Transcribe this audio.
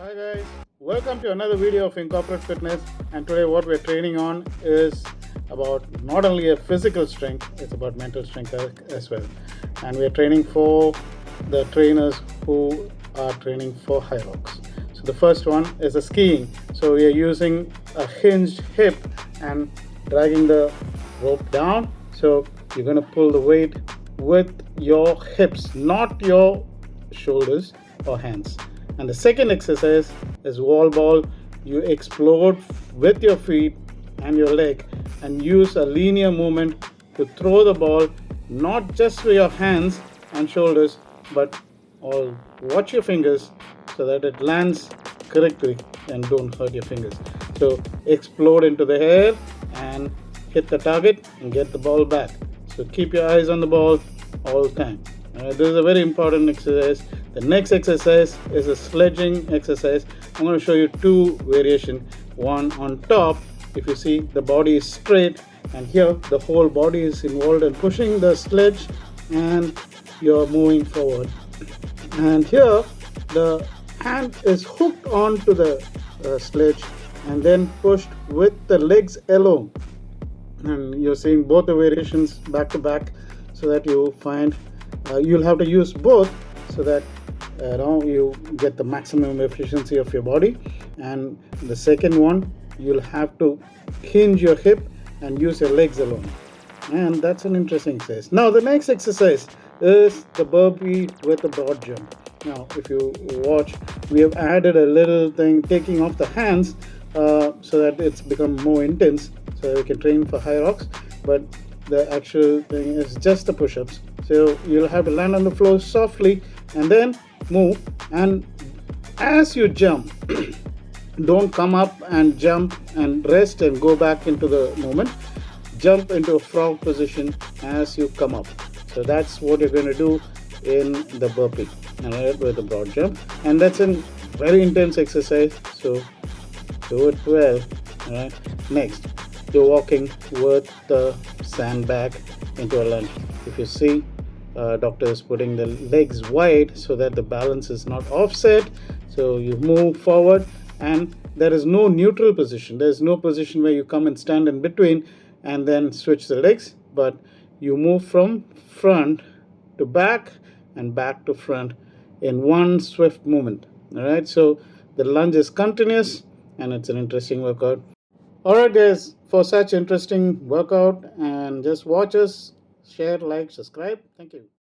Hi guys, welcome to another video of Incorporate Fitness, and today what we're training on is about not only a physical strength, it's about mental strength as well. And we're training for the trainers who are training for HYROX. So the first one is a skiing. So we are using a hinged hip and dragging the rope down. So you're going to pull the weight with your hips, not your shoulders or hands. And the second exercise is wall ball. You explode with your feet and your leg and use a linear movement to throw the ball, not just with your hands and shoulders, but all watch your fingers so that it lands correctly and don't hurt your fingers. So explode into the air and hit the target and get the ball back. So keep your eyes on the ball all the time. This is a very important exercise. The next exercise is a sledging exercise. I'm going to show you two variations. One on top, if you see the body is straight, and here the whole body is involved in pushing the sledge and you're moving forward. And here the hand is hooked onto the sledge and then pushed with the legs alone. And you're seeing both the variations back to back so that you find you'll have to use both so that you get the maximum efficiency of your body. And the second one, you'll have to hinge your hip and use your legs alone, and that's an interesting exercise. Now the next exercise is the burpee with the broad jump. Now if you watch, we have added a little thing taking off the hands so that it's become more intense, so we can train for HYROX, but the actual thing is just the push-ups. So you'll have to land on the floor softly and then move, and as you jump don't come up and jump and rest and go back into the movement. Jump into a frog position as you come up. So that's what you're going to do in the burpee, right, with the broad jump, and that's a very intense exercise, so do it well. Right. Next, you're walking with the sandbag into a lunge. If you see, doctor is putting the legs wide so that the balance is not offset. So you move forward, and there is no neutral position. There is no position where you come and stand in between and then switch the legs, but you move from front to back and back to front in one swift movement. All right, so the lunge is continuous and it's an interesting workout. All right guys, for such interesting workout, and just watch us, share, like, subscribe. Thank you.